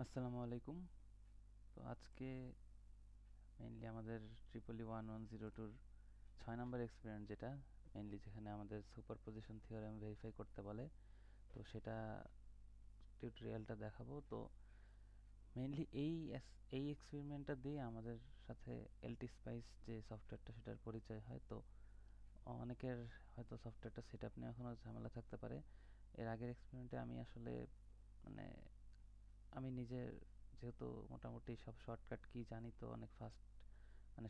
আসসালামু আলাইকুম। তো আজকে মেইনলি আমাদের ট্রিপলি 1102-র 6 নম্বর এক্সপেরিমেন্ট, যেটা মেইনলি যেখানে আমাদের সুপারপজিশন থিওরেম ভেরিফাই করতে বলে, তো সেটা টিউটোরিয়ালটা দেখাবো। তো মেইনলি এই এক্সপেরিমেন্টটা দিয়ে আমাদের সাথে এলটি স্পাইস যে সফটওয়্যারটা, সেটার পরিচয় হয়। তো অনেকের হয়তো সফটওয়্যারটা সেট আপ নিয়ে এখনও ঝামেলা থাকতে পারে। এর আগের এক্সপেরিমেন্টে আমি আসলে মানে আমি নিজে যেহেতু মোটামুটি সব শর্টকাট কি জানি, তো অনেক ফাস্ট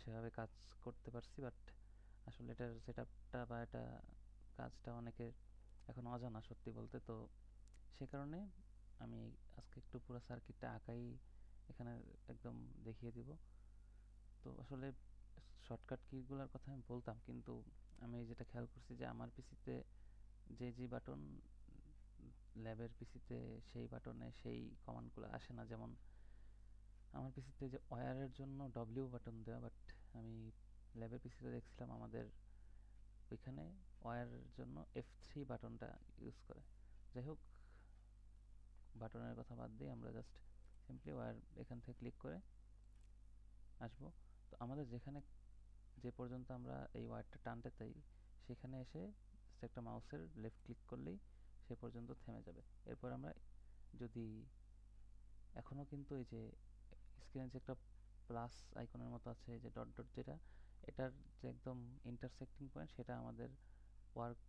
সেভাবে কাজ করতে পারছি। বাট আসলে এটার সেটআপটা বা এটা কাজটা অনেকের এখন অজানা সত্যি বলতে। তো সে কারণে আমি আজকে একটু পুরো সার্কিটটা আঁকাই এখানে একদম দেখিয়ে দিব। তো আসলে শর্টকাট কিগুলোর কথা আমি বলতাম, কিন্তু আমি যেটা খেয়াল করছি যে আমার পিসিতে যে বাটন, ল্যাবের পিসিতে সেই বাটনে সেই কমান্ডগুলো আসে না। যেমন আমার পিসিতে যে ওয়্যারের জন্য ডব্লিউ বাটন দেওয়া, বাট আমি ল্যাবের পিসিতে দেখছিলাম আমাদের ওইখানে ওয়্যারের জন্য F3 বাটনটা ইউজ করে। যাই হোক, বাটনের কথা বাদ দিয়ে আমরা জাস্ট সিম্পলি ওয়্যার এখান থেকে ক্লিক করে আসবো। তো আমাদের যেখানে যে পর্যন্ত আমরা এই ওয়্যারটা টানতে চাই, সেখানে এসে জাস্ট একটা মাউসের লেফট ক্লিক করলেই সে পর্যন্ত থেমে যাবে। এরপর আমরা যদি এখনও কিন্তু এই যে স্ক্রিনে যে একটা প্লাস আইকনের মতো আছে, যে ডট ডট, যেটা এটার যে একদম ইন্টারসেক্টিং পয়েন্ট, সেটা আমাদের ওয়ার্ক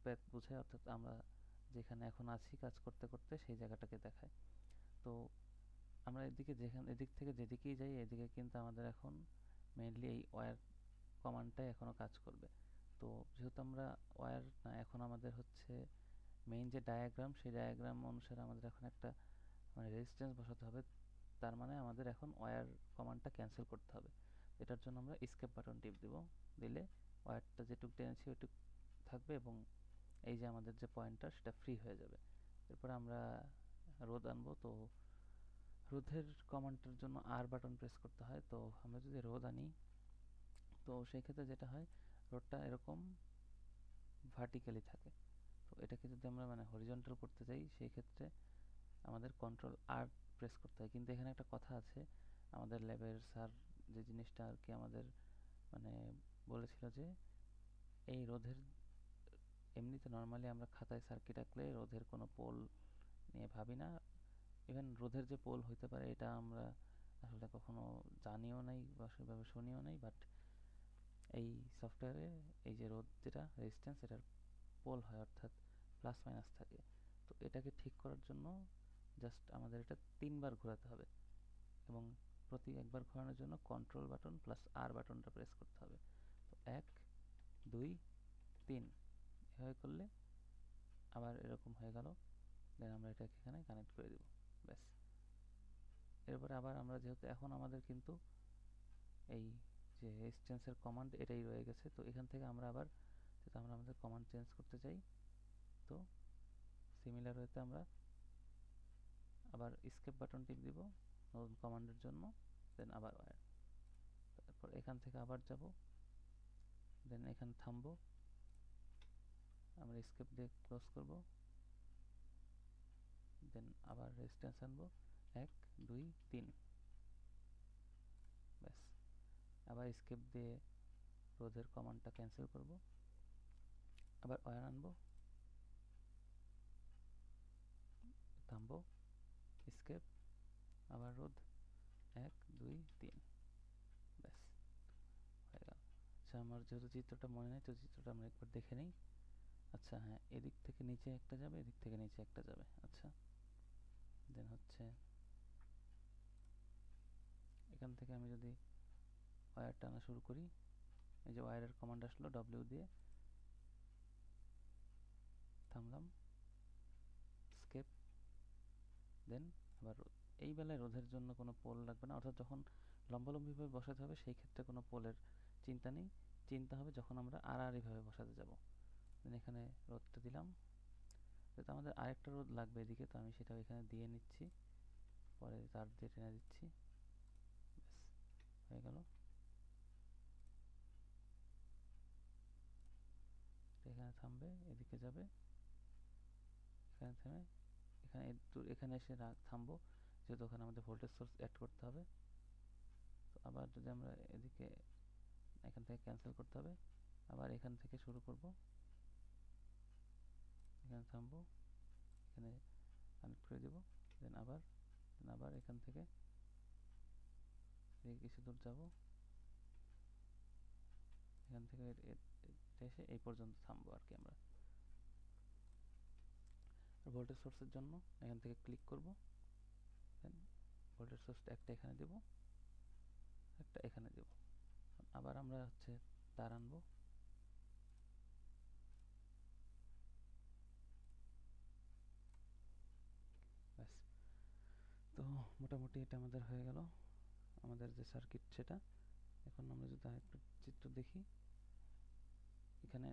প্যাথ বোঝায়, অর্থাৎ আমরা যেখানে এখন আছি কাজ করতে করতে সেই জায়গাটাকে দেখায়। তো আমরা এদিক থেকে যেদিকেই যাই, এদিকে কিন্তু আমাদের এখন মেইনলি এই ওয়্যার কমান্ডটাই এখনও কাজ করবে। তো যেহেতু আমরা ওয়্যার না, এখন আমাদের হচ্ছে মেইন যে ডায়াগ্রাম, সেই ডায়াগ্রাম অনুসারে আমাদের এখন একটা রেজিস্ট্যান্স বসাতে হবে। তার মানে আমাদের এখন ওয়্যার কমান্ডটা ক্যান্সেল করতে হবে। এটার জন্য আমরা স্কেপ বাটন টিপ দিব। দিলে ওয়্যারটা যেটুক টেনেছি ওইটুক থাকবে, এবং এই যে আমাদের যে পয়েন্টার, সেটা ফ্রি হয়ে যাবে। এরপর আমরা রোধ আনবো। তো রোধের কমান্ডটার জন্য আর বাটন প্রেস করতে হয়। তো আমরা যদি রোধ আনি, তো সেই ক্ষেত্রে যেটা হয়, রোধটা এরকম ভার্টিক্যালি থাকে। তো এটাকে যদি আমরা হরিজন্টাল করতে চাই, সেই ক্ষেত্রে আমাদের কন্ট্রোল আর প্রেস করতে হয়। কিন্তু এখানে একটা কথা আছে, আমাদের ল্যাবের স্যার যে জিনিসটা আর কি আমাদের মানে বলেছিল, যে এই রোধের এমনিতে নর্মালি আমরা খাতায় সার্কিট আঁকলে রোধের কোনো পোল নিয়ে ভাবি না। ইভেন রোধের যে পোল হইতে পারে, এটা আমরা আসলে কখনো জানিও নাই বা সেভাবে শুনিও নাই। বাট এই সফটওয়্যারে এই যে রোধ, যেটা রেজিস্ট্যান্স, এটার পোল হয়, অর্থাৎ প্লাস মাইনাস থাকে। তো এটাকে ঠিক করার জন্য জাস্ট আমাদের এটা 3 বার ঘোরাতে হবে, এবং প্রতি একবার ঘোরানোর জন্য কন্ট্রোল বাটন প্লাস আর বাটনটা প্রেস করতে হবে। তো 1 2 3 এভাবে করলে আবার এরকম হয়ে গেল। দেন আমরা এটাকে এখানে কানেক্ট করে দিব, ব্যাস। এরপরে আবার আমরা যেহেতু এখন আমাদের কিন্তু এই যে রেজিস্ট্যান্সের কমান্ড এটাই রয়ে গেছে, তো এখান থেকে আমরা আবার যেহেতু আমরা আমাদের কমান্ড চেঞ্জ করতে চাই, তো সিমিলার ওয়েতে আমরা আবার স্কেপ বাটন টিপ দিব নতুন কমান্ডের জন্য। দেন আবার ওয়্যার, তারপর এখান থেকে আবার যাব, দেন এখানে থামবো, আমরা স্কেপ দিয়ে ক্লোজ করব, দেন আবার রেজিস্ট্যান্স আনবো 1 2 3, ব্যাস। আবার স্কেপ দিয়ে রোধের কমান্ডটা ক্যান্সেল করব, আবার ওয়্যার আনবো, থামবো, স্কেপ, আবার রোধ 1 2 3, ব্যাস হয়ে গেল। আচ্ছা, আমার যেহেতু চিত্রটা মনে নেই, তো চিত্রটা আমরা একবার দেখে নিই। আচ্ছা হ্যাঁ, এদিক থেকে নিচে একটা যাবে, এদিক থেকে নিচে একটা যাবে। আচ্ছা, দেন হচ্ছে এখান থেকে আমি যদি ওয়্যার টানা শুরু করি, এই যে ওয়্যারের কমান্ড আসলো ডব্লিউ দিয়ে, থামলাম, স্কেপ, দেন আবার রোধ। এই বেলায় রোধের জন্য কোনো পোল লাগবে না, অর্থাৎ যখন লম্বালম্বিভাবে বসাতে হবে সেই ক্ষেত্রে কোনো পোলের চিন্তা নেই। চিন্তা হবে যখন আমরা আড়াআড়িভাবে বসাতে যাব। দেন এখানে রোধটা দিলাম, যেহেতু আমাদের আরেকটা রোধ লাগবে এদিকে, তো আমি সেটাও এখানে দিয়ে নিচ্ছি, পরে তার দিয়ে টেনে দিচ্ছি, ব্যাস হয়ে গেল। এখানে থামবে, এদিকে যাবে, এখানে থেমে এখানে এখানে এসে থামবো, যেহেতু ওখানে আমাদের ভোল্টেজ সোর্স অ্যাড করতে হবে। তো আবার যদি আমরা এদিকে এখান থেকে ক্যান্সেল করতে হবে, আবার এখান থেকে শুরু করব, এখানে থামবো, এখানে কানেক্ট করে দেব, দেন আবার এখান থেকে কিছু দূর যাব, এখান থেকে এসে এই পর্যন্ত থামবো আর কি। আমরা ভোল্টেজ সোর্সের জন্য এখান থেকে ক্লিক করব, দেন ভোল্টেজ সোর্সটা একটা এখানে দেব, একটা এখানে দেব। আবার আমরা তার আনবো, ব্যাস। তো মোটামুটি এটা আমাদের হয়ে গেল, আমাদের যে সার্কিট সেটা। এখন আমরা যদি আরেকটু চিত্র দেখি, এখানে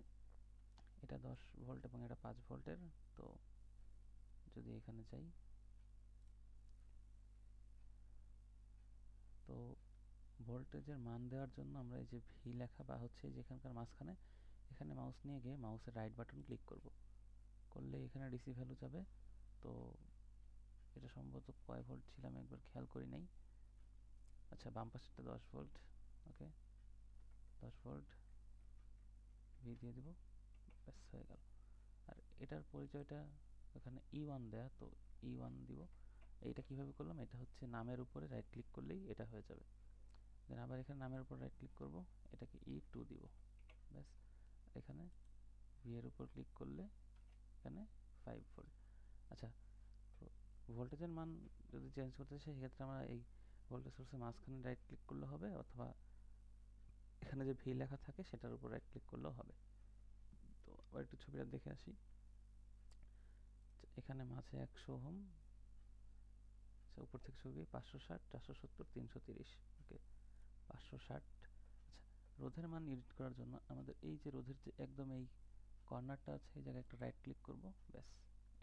এটা 10 ভোল্ট এবং এটা 5 ভোল্টের। তো যদি এখানে যাই, তো ভোল্টেজের মান দেওয়ার জন্য আমরা এই যে ভি লেখা বা যেখানকার মাঝখানে, এখানে মাউস নিয়ে গিয়ে মাউসের রাইট বাটন ক্লিক করব, করলে এখানে ডিসি ভ্যালু যাবে। তো এটা সম্ভবত কয় ভোল্ট ছিল আমি একবার খেয়াল করি নাই। আচ্ছা, বাম পাশেরটা 10 ভোল্ট, ওকে 10 ভোল্ট ভি দিয়ে দিব, ব্যাস হয়ে গেল। আর এটার পরিচয়টা এখানে E1 দেয়া, তো E1 দিব। এইটা কিভাবে করলাম, এটা নামের উপরে রাইট ক্লিক করলেই এটা হয়ে যাবে। দেন আবার এখানে নামের উপর রাইট ক্লিক করব, এটাকে E2 দিব, ব্যাস। এখানে ভি এর উপর ক্লিক করলে এখানে 5 ভোল্ট। আচ্ছা, ভোল্টেজের মান যদি চেঞ্জ করতে চাই সেক্ষেত্রে আমরা এই ভোল্টেজ সোর্সের মাঝখানে রাইট ক্লিক করলে হবে, অথবা এখানে যে ভি লেখা থাকে সেটার উপর রাইট ক্লিক করলেও হবে। তো আবার একটু ছবিটা দেখে আসি। এখানে মাঝে 100 ওহম, উপর থেকে ছবি 560, 470, 330, ওকে 560। আচ্ছা, রোধের মান এডিট করার জন্য আমাদের এই যে রোধের যে একদম এই কর্নারটা আছে, এই জায়গায় একটা রাইট ক্লিক করব, ব্যাস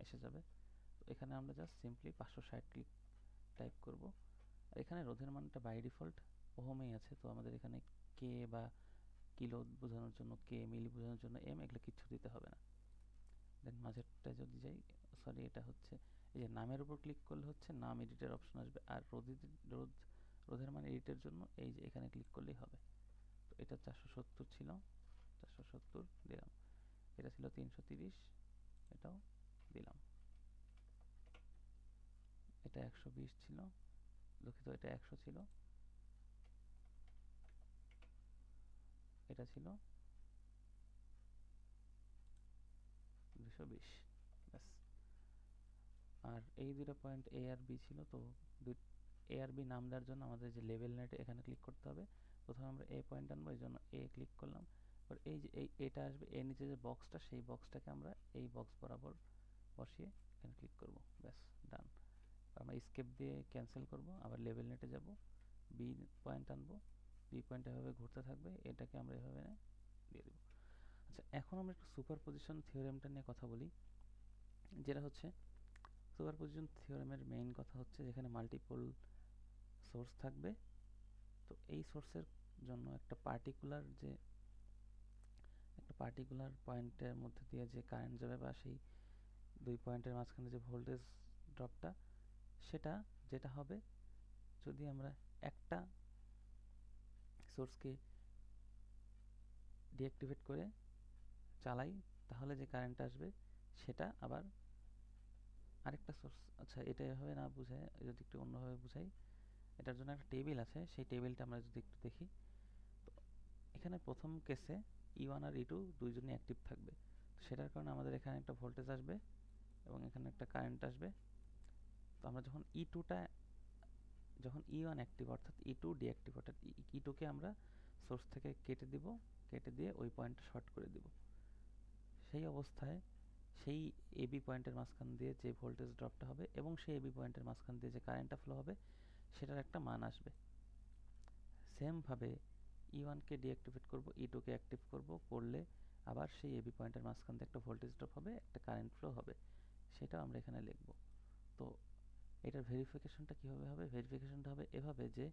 এসে যাবে। তো এখানে আমরা জাস্ট সিম্পলি 560 ক্লিক টাইপ করব। আর এখানে রোধের মানটা বাই ডিফল্ট ওহমেই আছে, তো আমাদের এখানে কে বা কিলো বোঝানোর জন্য কে, মিলি বোঝানোর জন্য এম, এগুলো কিচ্ছু দিতে হবে না। দেন মাঝেরটা যদি যাই, সরি এটা এই যে নামের উপর ক্লিক করলে নাম এডিটের অপশন আসবে, আর রোধের মান এডিটের জন্য এই যে এখানে ক্লিক করলেই হবে। তো এটা 470 ছিল, 470 দিলাম। এটা ছিল 330, এটাও দিলাম। এটা 120 ছিল, দুঃখিত এটা 100 ছিল, এটা ছিল 220, ব্যাস। আর এই দুটো পয়েন্ট এ আর বি ছিল, তো এ আর বি নাম দেওয়ার জন্য আমাদের যে লেভেল নেটে এখানে ক্লিক করতে হবে। প্রথমে আমরা এ পয়েন্ট আনবো, এই জন্য এ ক্লিক করলাম। এবার এই যে এটা আসবে, এর নিচে যে বক্সটা, সেই বক্সটাকে আমরা এই বক্স বরাবর বসিয়ে এখানে ক্লিক করব, ব্যাস ডান। আমরা স্কেপ দিয়ে ক্যান্সেল করব, আবার লেভেল নেটে যাব, বি পয়েন্ট আনবো, বি পয়েন্ট এভাবে ঘুরতে থাকবে, এটাকে আমরা এভাবে দিয়ে দেবো। আচ্ছা, এখন আমরা একটু সুপারপজিশন থিওরেমটা নিয়ে কথা বলি, যেটা সুপারপজিশন থিওরেমের মেইন কথা যেখানে মাল্টিপল সোর্স থাকবে। তো এই সোর্সের জন্য একটা পার্টিকুলার পয়েন্টের মধ্যে দিয়ে যে কারেন্ট যাবে, বা সেই দুই পয়েন্টের মাঝখানে যে ভোল্টেজ ড্রপটা, সেটা যেটা হবে যদি আমরা একটা সোর্সকে ডিঅ্যাক্টিভেট করে চালাই, তাহলে যে কারেন্ট আসবে সেটা আবার আরেকটা সোর্স। আচ্ছা, এটা এভাবে না বুঝায় যদি একটু অন্যভাবে বুঝাই, এটার জন্য একটা টেবিল আছে, সেই টেবিলটা আমরা যদি একটু দেখি, তো এখানে প্রথম কেসে E1 আর E2 দুইজনই অ্যাক্টিভ থাকবে। তো সেটার কারণে আমাদের এখানে একটা ভোল্টেজ আসবে এবং এখানে একটা কারেন্ট আসবে। তো আমরা যখন E1 অ্যাক্টিভ অর্থাৎ E2 ডিঅ্যাক্টিভ অর্থাৎ E2কে আমরা সোর্স থেকে কেটে দিয়ে ওই পয়েন্টটা শর্ট করে দিব। সেই অবস্থায় সেই এবি পয়েন্টের মাঝখান দিয়ে যে ভোল্টেজ ড্রপটা হবে এবং সেই এবি পয়েন্টের মাঝখান দিয়ে যে কারেন্টটা ফ্লো হবে, সেটার একটা মান আসবে। সেমভাবে E1কে ডিঅ্যাক্টিভেট করব, E2কে অ্যাক্টিভ করলে আবার সেই এবি পয়েন্টের মাঝখান দিয়ে একটা ভোল্টেজ ড্রপ হবে, একটা কারেন্ট ফ্লো হবে, সেটা আমরা এখানে লিখব। তো এটার ভেরিফিকেশনটা কীভাবে হবে? ভেরিফিকেশনটা হবে এভাবে যে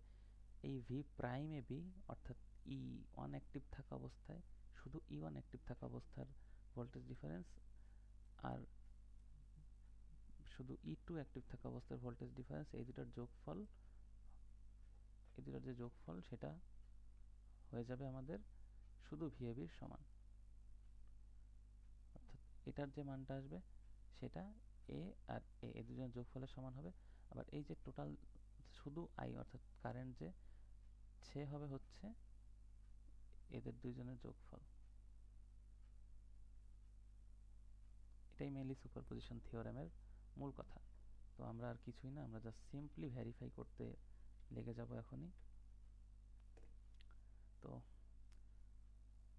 এই ভি প্রাইম এবি অর্থাৎ E1 অ্যাক্টিভ থাকা অবস্থায় শুধু E1 অ্যাক্টিভ থাকা অবস্থার ভোল্টেজ ডিফারেন্স, আর শুধু E2 অ্যাক্টিভ থাকা অবস্থার ভোল্টেজ ডিফারেন্স, এই দুটার যোগফল, এই দুটার যে যোগফল সেটা হয়ে যাবে আমাদের শুধু ভিএবির সমান। অর্থাৎ এটার যে মানটা আসবে সেটা এ আর এ দুজনের যোগফলের সমান হবে। আবার এই যে টোটাল শুধু আই অর্থাৎ কারেন্ট যে, সে হবে হচ্ছে এদের দুইজনের যোগফল। এটাই মেইনলি সুপারপজিশন থিওরেমের মূল কথা। তো আমরা আর কিছুই না, আমরা জাস্ট সিম্পলি ভেরিফাই করতে লেগে যাব এখনই। তো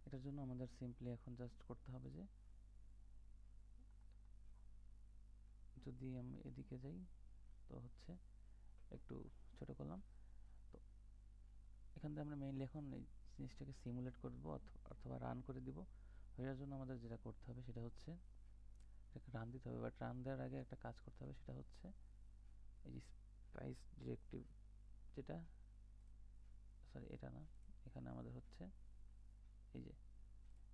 এটার জন্য আমাদের সিম্পলি এখন জাস্ট করতে হবে যে, যদি আমি এদিকে যাই তো হচ্ছে একটু ছোট করলাম। তো এখান থেকে আমরা মেইনলি এখন এই জিনিসটাকে সিমুলেট করব অথবা রান করে দিব। এটার জন্য আমাদের যেটা করতে হবে সেটা হচ্ছে এটাকে রান দিতে হবে। বাট রান দেওয়ার আগে একটা কাজ করতে হবে, সেটা হচ্ছে এই যে স্পাইস ডিরেক্টিভ যেটা, সরি এটা না, এখানে আমাদের হচ্ছে এই যে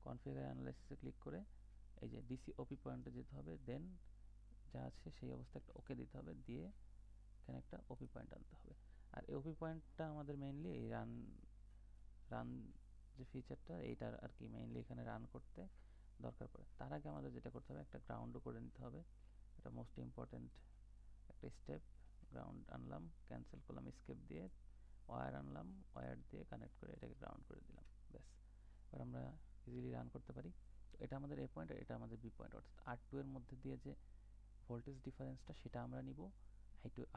কনফিগার অ্যানালাইসিসে ক্লিক করে এই যে ডিসি ওপি পয়েন্টে যেতে হবে, দেন যা আছে সেই অবস্থায় একটা ওকে দিতে হবে, দিয়ে এখানে একটা ওপি পয়েন্ট আনতে হবে। আর এই ওপি পয়েন্টটা আমাদের মেইনলি এই রান রান যে ফিচারটা, এইটার আর কি মেইনলি এখানে রান করতে দরকার পড়ে। তার আগে আমাদের যেটা করতে হবে, একটা গ্রাউন্ডও করে নিতে হবে। এটা মোস্ট ইম্পর্টেন্ট একটা স্টেপ। গ্রাউন্ড আনলাম, ক্যান্সেল করলাম স্কেপ দিয়ে, ওয়্যার আনলাম, ওয়্যার দিয়ে কানেক্ট করে এটাকে গ্রাউন্ড করে দিলাম, ব্যাস। এবার আমরা ইজিলি রান করতে পারি। তো এটা আমাদের এ পয়েন্ট আর এটা আমাদের বি পয়েন্ট, অর্থাৎ R2 এর মধ্যে দিয়ে যে ভোল্টেজ ডিফারেন্সটা সেটা আমরা নিব,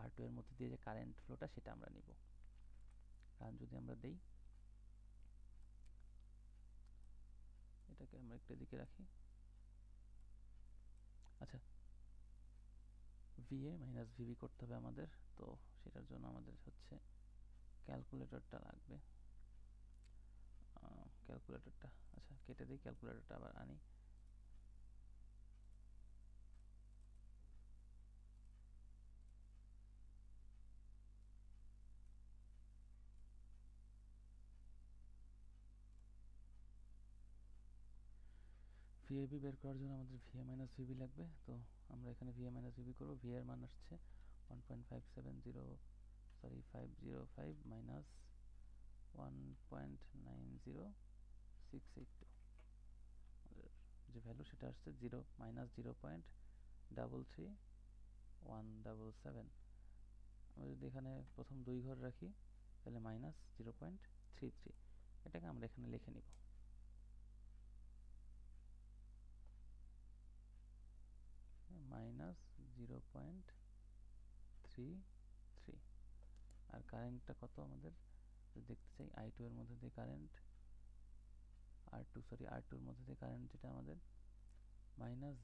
R2 এর মধ্যে দিয়ে যে কারেন্ট ফ্লোটা সেটা আমরা নিব। রান যদি আমরা দেই, এটাকে আমরা একটু এদিকে রাখি। আচ্ছা, VA মাইনাস VB করতে হবে আমাদের। তো সেটার জন্য আমাদের হচ্ছে ক্যালকুলেটরটা লাগবে। ক্যালকুলেটরটা আচ্ছা কেটে দিই, ক্যালকুলেটরটা আবার আনি। ভিএবি বের করার জন্য আমাদের VA মাইনাস VB লাগবে। তো আমরা এখানে VA মাইনাস VB করবো। VA এর মান আসছে 1.505 মাইনাস 1.90682, যে ভ্যালু সেটা আসছে মাইনাস 0.33177। আমরা যদি এখানে প্রথম দুই ঘর রাখি তাহলে মাইনাস 0.33, এটাকে আমরা এখানে লিখে নিব। মাইনাস 0.33। আর কারেন্টটা কত আমাদের দেখতে চাই, I2 এর মধ্যে দিয়ে কারেন্ট, R2 এর মধ্যে দিয়ে কারেন্ট যেটা আমাদের মাইনাস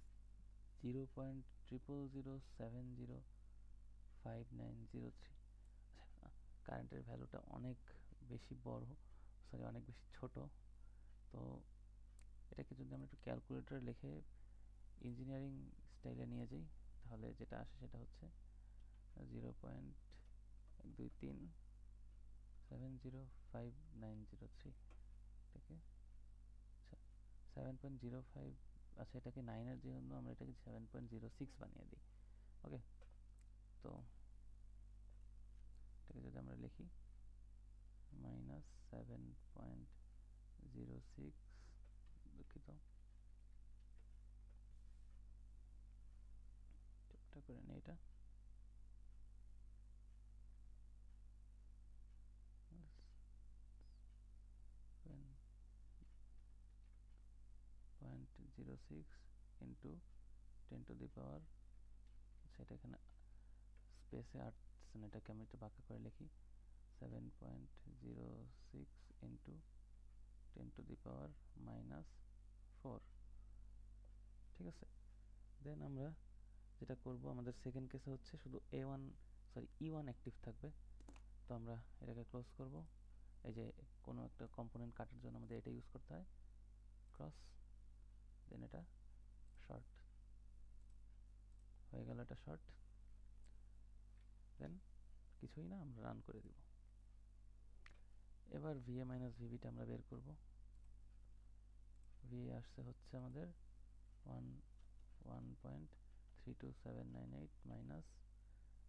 0.00705903। কারেন্টের ভ্যালুটা অনেক বেশি বড়, অনেক বেশি ছোট। তো এটাকে যদি আমরা একটু ক্যালকুলেটরে লিখে ইঞ্জিনিয়ারিং স্টাইলে নিয়ে যাই, তাহলে যেটা আসে সেটা হচ্ছে 0.2370593। এটাকে আচ্ছা 7.05, আচ্ছা এটাকে 9-এর জন্য আমরা এটাকে 7.06 বানিয়ে দিই। ওকে, তো এটাকে যদি আমরা লিখি মাইনাস 7.06, দুঃখিত ছোটটা করে নিই, এটা 7.06 ইন্টু 10 টু দি পাওয়ার, সেটা এখানে স্পেসে আসছে না, এটাকে আমি একটু বাঁকা করে লিখি 7.06 into 10 to the power minus 4। ঠিক আছে, দেন আমরা যেটা করব, আমাদের সেকেন্ড কেসে হচ্ছে শুধু E1 অ্যাক্টিভ থাকবে। তো আমরা এটাকে ক্লোজ করব। এই যে কোনো একটা কম্পোনেন্ট কাটার জন্য আমাদের এটা ইউজ করতে হয়, ক্রস, দেন এটা শর্ট হয়ে গেল, এটা শর্ট। দেন কিছুই না, আমরা রান করে দিব। এবার VA মাইনাস VBটা আমরা বের করব। VA আসছে হচ্ছে আমাদের 1.33 32798 মাইনাস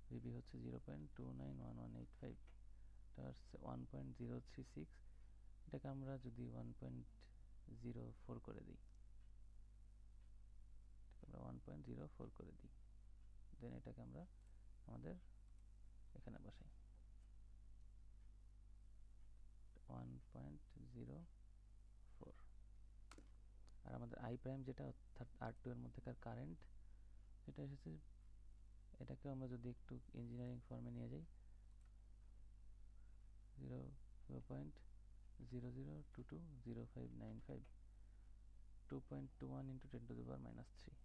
ভিবি হচ্ছে 0.291185, এটা হচ্ছে 1.036। এটাকে আমরা যদি 1.04 করে দিই, 1.04 করে দিই, দেন এটাকে আমরা আমাদের এখানে বসাই 1.04। আর আমাদের আই প্রাইম যেটা অর্থাৎ R2 এর মধ্যেকার কারেন্ট এটা এসেছে, এটাকে আমরা যদি একটু ইঞ্জিনিয়ারিং ফর্মে নিয়ে যাই 0.00220595, 2.21 into 10 to the power minus 3।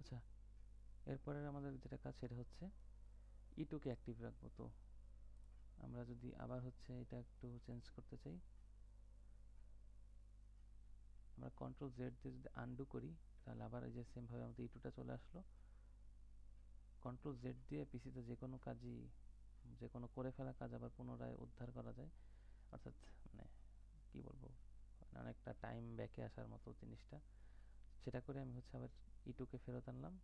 আচ্ছা, এরপরে আমাদের যেটা কাজ সেটা হচ্ছে E2 কে অ্যাক্টিভ রাখবো। তো আমরা যদি আবার হচ্ছে এটা একটু চেঞ্জ করতে চাই, আমরা কন্ট্রোল জেড দিয়ে যদি আনডু করি তাহলে আবার এই যে সেম ভাবে আমাদের E2টা চলে আসলো। কন্ট্রোল জেড দিয়ে পিসিতে যে কোনো কাজই, যে কোনো করে ফেলা কাজ আবার পুনরায় উদ্ধার করা যায়, অর্থাৎ মানে কি বলবো, অনেকটা টাইম ব্যাকে আসার মতো জিনিসটা। সেটা করে আমি হচ্ছে আবার E2কে ফেরত আনলাম।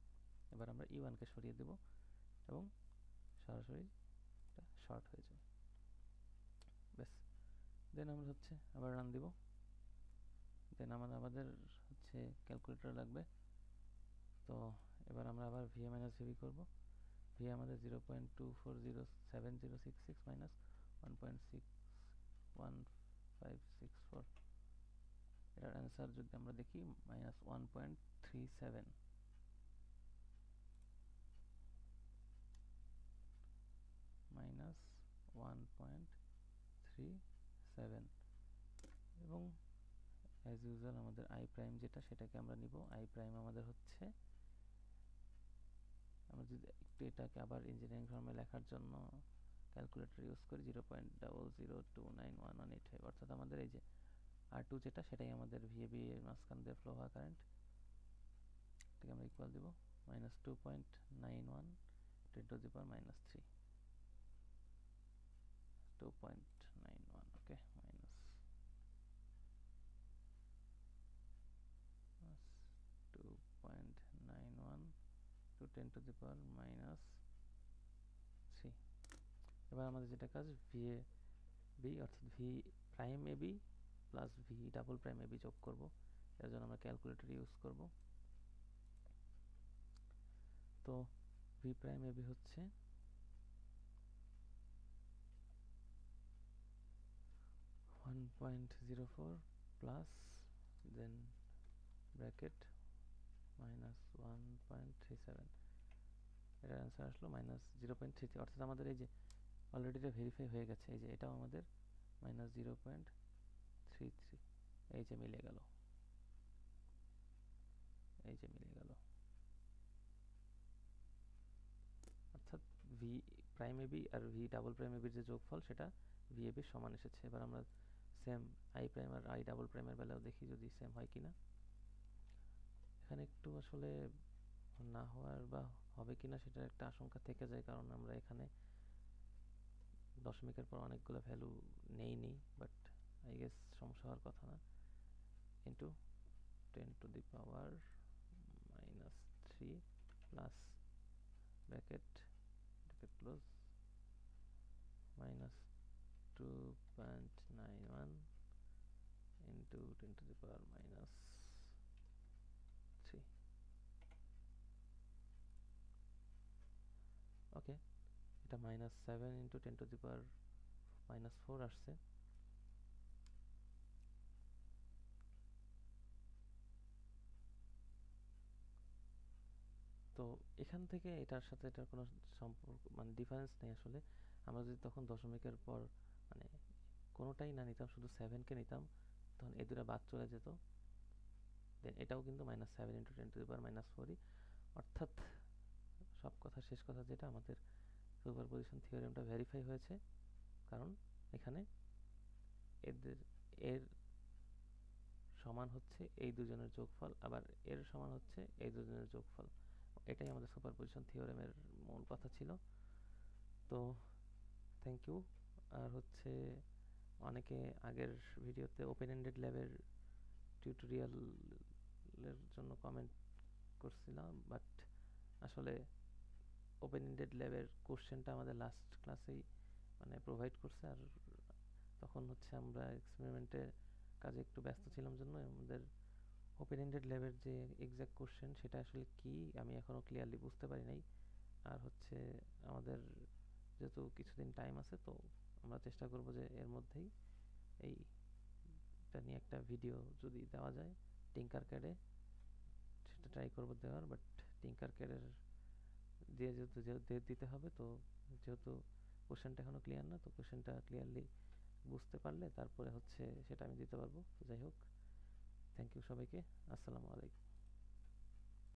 এবার আমরা E1কে সরিয়ে দেব এবং সরাসরি শর্ট হয়ে যাবে, ব্যাস। দেন আমরা হচ্ছে আবার রান দিব। দেন আমাদের হচ্ছে ক্যালকুলেটর লাগবে। তো এবার আমরা আবার VA মাইনাস VB করবো। VA আমাদের 0.240706 মাইনাস 1.61564, এটার অ্যান্সার যদি আমরা দেখি মাইনাস 1.37, মাইনাস 1.37। এবং অ্যাজ ইউজুয়াল আমাদের আই প্রাইম যেটা সেটাকে আমরা নিব। আই প্রাইম আমাদের হচ্ছে, আমরা যদি একটু এটাকে আবার ইঞ্জিনিয়ারিং ফর্মে লেখার জন্য ক্যালকুলেটর ইউজ করি 0.00291185, অর্থাৎ আমাদের এই যে R2 যেটা সেটাই আমাদের VAB এর মাঝখান দিয়ে ফ্লো হওয়া কারেন্ট, এটাকে আমরা ইকুয়াল দিব minus 2.91 10 to the power minus 3, 2.91, okay, minus 2.91 to 10 to the power minus 3। এবার আমাদের যেটা কাজ VAB অর্থাৎ V prime AB plus V double prime AB যোগ করব। এর জন্য আমরা ক্যালকুলেটর ইউজ করব। তো V প্রাইম AB হচ্ছে 1.04 প্লাস দেন ব্র্যাকেট মাইনাস 1.37, এটার অ্যান্সার আসলো মাইনাস 0.33। অর্থাৎ আমাদের এই যে অলরেডি এটা ভেরিফাই হয়ে গেছে, এই যে এটাও আমাদের মাইনাস 0.33, এই যে মিলে গেল, এই যে মিলে গেল। অর্থাৎ ভি প্রাইম এবি আর ভি ডাবল প্রাইম এবির যে যোগফল সেটা ভি এবির সমান এসেছে। এবার আমরা সেম আই প্রাইম আর আই ডাবল প্রাইমের বেলাও দেখি যদি সেম হয় কিনা। এখানে একটু আসলে না হওয়ার বা হবে কিনা সেটার একটা আশঙ্কা থেকে যায়, কারণ আমরা এখানে দশমিকের পর অনেকগুলো ভ্যালু নেইনি, বাট আই গেস সমস্যা হওয়ার কথা না। Into 10 to the power minus 3 plus bracket close minus 2.91 into 10 to the power minus 3, ওকে। এটা minus 7 into 10 to the power minus 4 আসছে। তো এখান থেকে এটার সাথে এটার কোনো সম্পর্ক মানে ডিফারেন্স নেই আসলে। আমরা যদি তখন দশমিকের পর মানে কোনোটাই না নিতাম, শুধু 7কে নিতাম, তখন এই দুটো বাদ চলে যেত। দেন এটাও কিন্তু minus 7 into 10 to the power minus 4ই। অর্থাৎ সব কথা শেষ কথা যেটা, আমাদের সুপারপজিশন থিওরেমটা ভেরিফাই হয়েছে, কারণ এখানে এদের এর সমান হচ্ছে এই দুজনের যোগফল, আবার এর সমান হচ্ছে এই দুজনের যোগফল। এটাই আমাদের সুপারপজিশন থিওরেমের মূল কথা ছিল। তো থ্যাংক ইউ। আর হচ্ছে অনেকে আগের ভিডিওতে ওপেন এন্ডেড ল্যাবের টিউটোরিয়ালের জন্য কমেন্ট করছিলাম, বাট আসলে ওপেন এন্ডেড ল্যাবের কোশ্চেনটা আমাদের লাস্ট ক্লাসেই মানে প্রোভাইড করছে। আর তখন হচ্ছে আমরা এক্সপেরিমেন্টের কাজে একটু ব্যস্ত ছিলাম জন্য আমাদের ওপেন এন্ডেড ল্যাবের যে এক্সাক্ট কোশ্চেন সেটা আসলে কি আমি এখনও ক্লিয়ারলি বুঝতে পারি নাই। আর হচ্ছে আমাদের যেহেতু কিছুদিন টাইম আছে, তো আমরা চেষ্টা করব যে এর মধ্যেই এইটা নিয়ে একটা ভিডিও যদি দেওয়া যায় টিঙ্কার ক্যাডে, সেটা ট্রাই করবো দেওয়ার। বাট টিঙ্কার ক্যাডের দিয়ে যেহেতু দিতে হবে, তো যেহেতু কোশ্চেনটা এখনও ক্লিয়ার না, তো কোশ্চেনটা ক্লিয়ারলি বুঝতে পারলে তারপরে হচ্ছে সেটা আমি দিতে পারবো। তো যাই হোক, থ্যাংক ইউ সবাইকে। আসসালামু আলাইকুম।